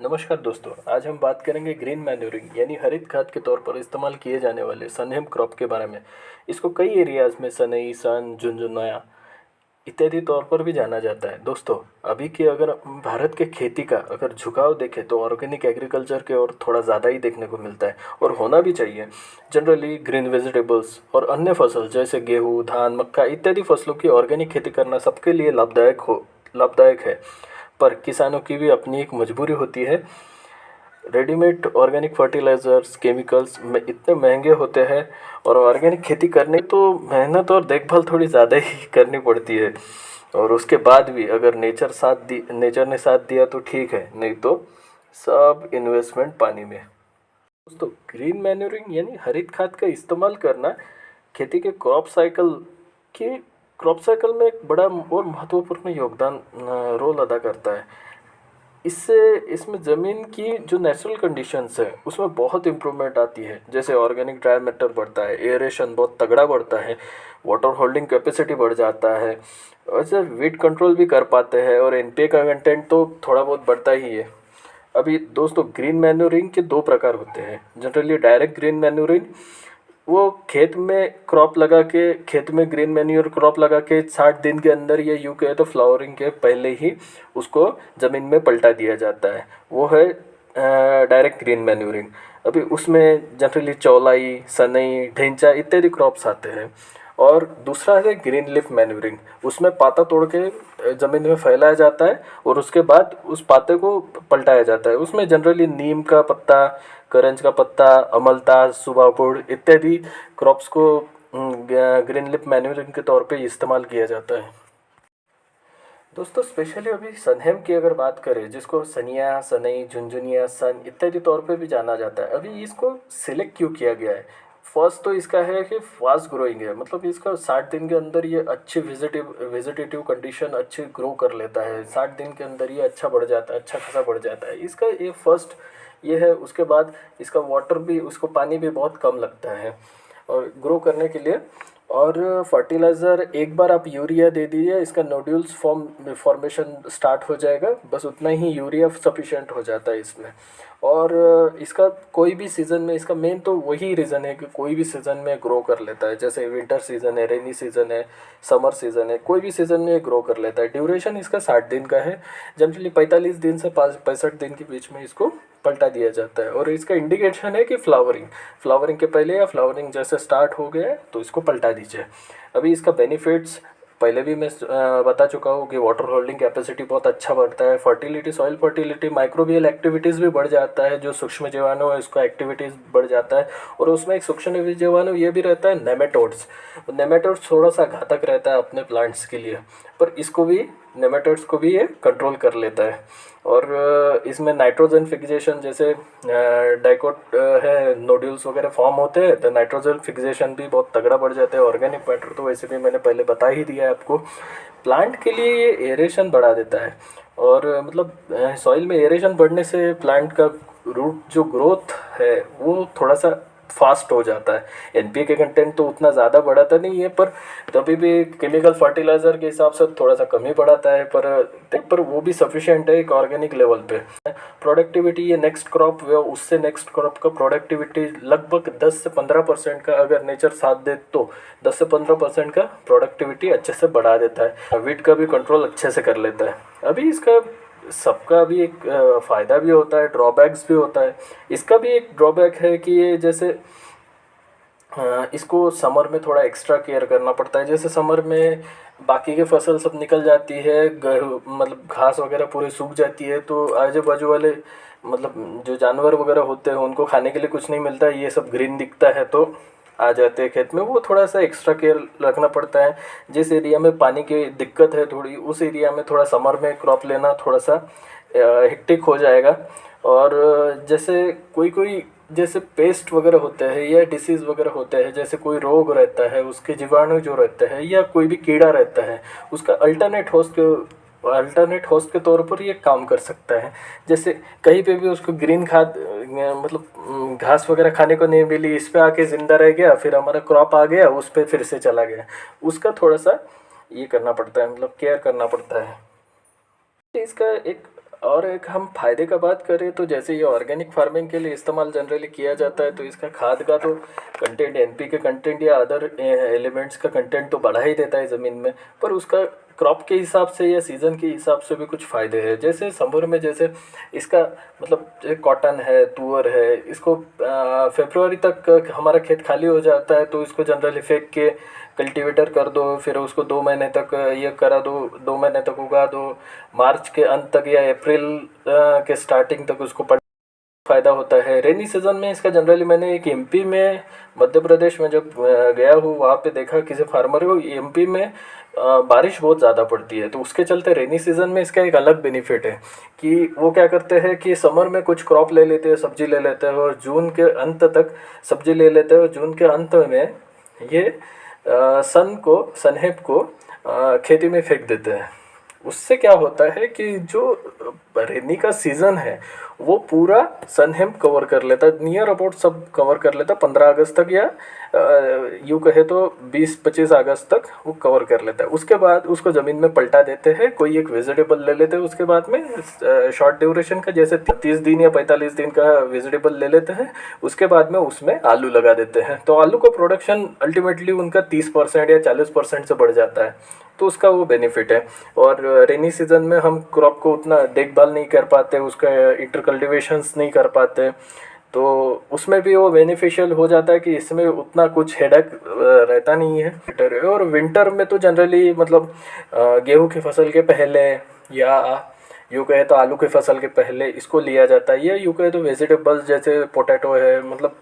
नमस्कार दोस्तों, आज हम बात करेंगे ग्रीन मैन्यूरिंग यानी हरित खाद के तौर पर इस्तेमाल किए जाने वाले सनहेम क्रॉप के बारे में। इसको कई एरियाज़ में सनई, सन, झुनझुनाया इत्यादि तौर पर भी जाना जाता है। दोस्तों, अभी के अगर भारत के खेती का अगर झुकाव देखें तो ऑर्गेनिक एग्रीकल्चर के ओर थोड़ा ज़्यादा ही देखने को मिलता है और होना भी चाहिए। जनरली ग्रीन वेजिटेबल्स और अन्य फसल जैसे गेहूँ, धान, मक्का इत्यादि फसलों की ऑर्गेनिक खेती करना सबके लिए लाभदायक है। पर किसानों की भी अपनी एक मजबूरी होती है। रेडीमेड ऑर्गेनिक फर्टिलाइज़र्स, केमिकल्स में इतने महंगे होते हैं और ऑर्गेनिक खेती करने तो मेहनत और देखभाल थोड़ी ज़्यादा ही करनी पड़ती है। और उसके बाद भी अगर नेचर ने साथ दिया तो ठीक है, नहीं तो सब इन्वेस्टमेंट पानी में। दोस्तों, ग्रीन मैन्यूरिंग यानी हरित खाद का इस्तेमाल करना खेती के की क्रॉप साइकिल में एक बड़ा और महत्वपूर्ण रोल अदा करता है। इससे इसमें ज़मीन की जो नेचुरल कंडीशंस है उसमें बहुत इम्प्रूवमेंट आती है। जैसे ऑर्गेनिक ड्राई मैटर बढ़ता है, एरेशन बहुत तगड़ा बढ़ता है, वाटर होल्डिंग कैपेसिटी बढ़ जाता है, और सर वीट कंट्रोल भी कर पाते हैं और एनपीके का कंटेंट तो थोड़ा बहुत बढ़ता ही है। अभी दोस्तों, ग्रीन मैन्यूरिंग के दो प्रकार होते हैं। जनरली डायरेक्ट ग्रीन मैन्यूरिंग, वो खेत में ग्रीन मैन्योर क्रॉप लगा के 60 दिन के अंदर या यूं कहे तो फ्लावरिंग के पहले ही उसको ज़मीन में पलटा दिया जाता है। वो है डायरेक्ट ग्रीन मैन्यूरिंग। अभी उसमें जनरली चौलाई, सनई, ढेंचा इत्यादि क्रॉप्स आते हैं। और दूसरा है ग्रीन लिफ मैन्यूरिंग। उसमें पाता तोड़ के ज़मीन में फैलाया जाता है और उसके बाद उस पाते को पलटाया जाता है। उसमें जनरली नीम का पत्ता, करंज का पत्ता, अमलता, सुबाबुड़ इत्यादि क्रॉप्स को ग्रीन लिप मैन्यूरिंग के तौर पे इस्तेमाल किया जाता है। दोस्तों, स्पेशली अभी सनहेम की अगर बात करें, जिसको सनिया, सनई, झुनझुनिया, सन इत्यादि तौर पे भी जाना जाता है, अभी इसको सिलेक्ट क्यों किया गया है? फर्स्ट तो इसका है कि फास्ट ग्रोइंग है, मतलब इसका 60 दिन के अंदर ये अच्छी वेजिटेटिव कंडीशन अच्छी ग्रो कर लेता है। 60 दिन के अंदर ये अच्छा बढ़ जाता है, अच्छा खासा बढ़ जाता है। इसका ये फर्स्ट ये है। उसके बाद इसका वाटर भी, उसको पानी भी बहुत कम लगता है और ग्रो करने के लिए। और फर्टिलाइज़र एक बार आप यूरिया दे दीजिए, इसका नोड्यूल्स फॉर्मेशन स्टार्ट हो जाएगा, बस उतना ही यूरिया सफिशिएंट हो जाता है इसमें। और इसका कोई भी सीज़न में, इसका मेन तो वही रीज़न है कि कोई भी सीज़न में ग्रो कर लेता है। जैसे विंटर सीज़न है, रेनी सीज़न है, समर सीज़न है, कोई भी सीज़न में ग्रो कर लेता है। ड्यूरेशन इसका 60 दिन का है। जनरली 45 दिन से 65 दिन के बीच में इसको पलटा दिया जाता है। और इसका इंडिकेशन है कि फ्लावरिंग के पहले या फ्लावरिंग जैसे स्टार्ट हो गया है तो इसको पलटा दीजिए। अभी इसका बेनिफिट्स पहले भी मैं बता चुका हूँ कि वाटर होल्डिंग कैपेसिटी बहुत अच्छा बढ़ता है, fertility, soil fertility, microbial activities भी बढ़ जाता है। जो सूक्ष्म जीवाणु है उसका एक्टिविटीज़ बढ़ जाता है। और उसमें एक सूक्ष्म जीवाणु ये भी रहता है, नेमेटोड्स थोड़ा सा घातक रहता है अपने प्लांट्स के लिए, पर नेमेटोड्स को भी ये कंट्रोल कर लेता है। और इसमें नाइट्रोजन फिक्सेशन जैसे डाइकोट है, नोड्यूल्स वगैरह फॉर्म होते हैं तो नाइट्रोजन फिक्सेशन भी बहुत तगड़ा बढ़ जाता है। ऑर्गेनिक मैटर तो वैसे भी मैंने पहले बता ही दिया है आपको। प्लांट के लिए ये एरेशन बढ़ा देता है और मतलब सॉइल में एरेशन बढ़ने से प्लांट का रूट जो ग्रोथ है वो थोड़ा सा फास्ट हो जाता है। एनपीके के कंटेंट तो उतना ज़्यादा बढ़ाता नहीं है, पर तभी भी केमिकल फर्टिलाइज़र के हिसाब से थोड़ा सा कम ही बढ़ाता है, पर वो भी सफिशिएंट है एक ऑर्गेनिक लेवल पे। प्रोडक्टिविटी, ये नेक्स्ट क्रॉप व उससे नेक्स्ट क्रॉप का प्रोडक्टिविटी लगभग 10 से 15% का, अगर नेचर साथ दे तो 10 से 15% का प्रोडक्टिविटी अच्छे से बढ़ा देता है। वीट का भी कंट्रोल अच्छे से कर लेता है। अभी इसका सबका भी एक फ़ायदा भी होता है, ड्रॉबैक्स भी होता है। इसका भी एक ड्रॉबैक है कि ये जैसे इसको समर में थोड़ा एक्स्ट्रा केयर करना पड़ता है। जैसे समर में बाकी के फसल सब निकल जाती है, मतलब घास वगैरह पूरी सूख जाती है, तो आजू बाजू वाले मतलब जो जानवर वगैरह होते हैं उनको खाने के लिए कुछ नहीं मिलता है। ये सब ग्रीन दिखता है तो आ जाते हैं खेत में, वो थोड़ा सा एक्स्ट्रा केयर रखना पड़ता है। जिस एरिया में पानी की दिक्कत है थोड़ी, उस एरिया में थोड़ा समर में क्रॉप लेना थोड़ा सा हेक्टिक हो जाएगा। और जैसे कोई जैसे पेस्ट वगैरह होते हैं या डिसीज़ वगैरह होते हैं, जैसे कोई रोग रहता है, उसके जीवाणु जो रहते हैं या कोई भी कीड़ा रहता है, उसका अल्टरनेट होस्ट के तौर पर ये काम कर सकता है। जैसे कहीं पे भी उसको ग्रीन खाद मतलब घास वगैरह खाने को नहीं मिली, इस पे आके ज़िंदा रह गया, फिर हमारा क्रॉप आ गया, उस पे फिर से चला गया, उसका थोड़ा सा ये करना पड़ता है, मतलब केयर करना पड़ता है। इसका एक और एक हम फ़ायदे का बात करें तो जैसे ये ऑर्गेनिक फार्मिंग के लिए इस्तेमाल जनरली किया जाता है, तो इसका खाद का तो कंटेंट, एनपीके कंटेंट या अदर एलिमेंट्स का कंटेंट तो बढ़ा ही देता है ज़मीन में, पर उसका क्रॉप के हिसाब से या सीज़न के हिसाब से भी कुछ फ़ायदे हैं। जैसे समर में जैसे इसका मतलब जैसे कॉटन है, तुअर है, इसको फरवरी तक हमारा खेत खाली हो जाता है, तो इसको जनरली फेंक के कल्टीवेटर कर दो, फिर उसको 2 महीने तक ये करा दो, 2 महीने तक उगा दो, मार्च के अंत तक या अप्रैल के स्टार्टिंग तक उसको फ़ायदा होता है। रेनी सीज़न में इसका जनरली मैंने एक एमपी में, मध्य प्रदेश में जब गया हूँ वहाँ पे देखा किसी फार्मर को, एमपी में बारिश बहुत ज़्यादा पड़ती है, तो उसके चलते रेनी सीज़न में इसका एक अलग बेनिफिट है कि वो क्या करते हैं कि समर में कुछ क्रॉप ले लेते हैं, सब्जी ले लेते हैं, और जून के अंत तक सब्जी ले लेते हैं, और जून के अंत में ये सनहेप को खेती में फेंक देते हैं। उससे क्या होता है कि जो रेनी का सीज़न है वो पूरा सनहेप कवर कर लेता है, नियर अबाउट सब कवर कर लेता है 15 अगस्त तक, या यूँ कहे तो 20-25 अगस्त तक वो कवर कर लेता है। उसके बाद उसको ज़मीन में पलटा देते हैं, कोई एक वेजिटेबल ले लेते हैं, उसके बाद में शॉर्ट ड्यूरेशन का जैसे 30 दिन या 45 दिन का वेजिटेबल ले लेते हैं, उसके बाद में उसमें आलू लगा देते हैं, तो आलू का प्रोडक्शन अल्टीमेटली उनका 30% या 40% से बढ़ जाता है, तो उसका वो बेनिफिट है। और रेनी सीज़न में हम क्रॉप को उतना देखभाल नहीं कर पाते, उसका इंटर कल्टिवेशंस नहीं कर पाते, तो उसमें भी वो बेनिफिशियल हो जाता है कि इसमें उतना कुछ हेडेक रहता नहीं है। और विंटर में तो जनरली मतलब गेहूं की फसल के पहले या यूँ कहे तो आलू की फसल के पहले इसको लिया जाता है, या यूँ कहे तो वेजिटेबल्स जैसे पोटैटो है, मतलब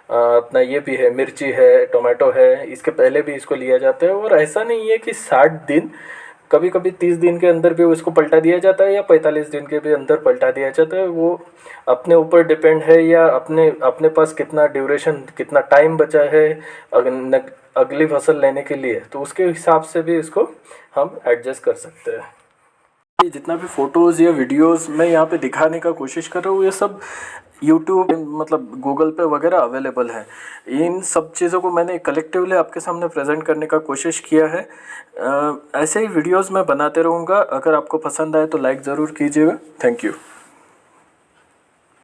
अपना ये भी है, मिर्ची है, टोमेटो है, इसके पहले भी इसको लिया जाता है। और ऐसा नहीं है कि 60 दिन, कभी कभी 30 दिन के अंदर भी इसको पलटा दिया जाता है, या 45 दिन के भी अंदर पलटा दिया जाता है, वो अपने ऊपर डिपेंड है, या अपने अपने पास कितना ड्यूरेशन, कितना टाइम बचा है अगली फसल लेने के लिए, तो उसके हिसाब से भी इसको हम एडजस्ट कर सकते हैं। ये जितना भी फ़ोटोज़ या वीडियोज़ मैं यहाँ पे दिखाने का कोशिश कर रहा हूँ, ये सब यूट्यूब मतलब गूगल पे वगैरह अवेलेबल है। इन सब चीज़ों को मैंने कलेक्टिवली आपके सामने प्रेजेंट करने का कोशिश किया है। ऐसे ही वीडियोज़ मैं बनाते रहूँगा। अगर आपको पसंद आए तो लाइक ज़रूर कीजिएगा। Thank you.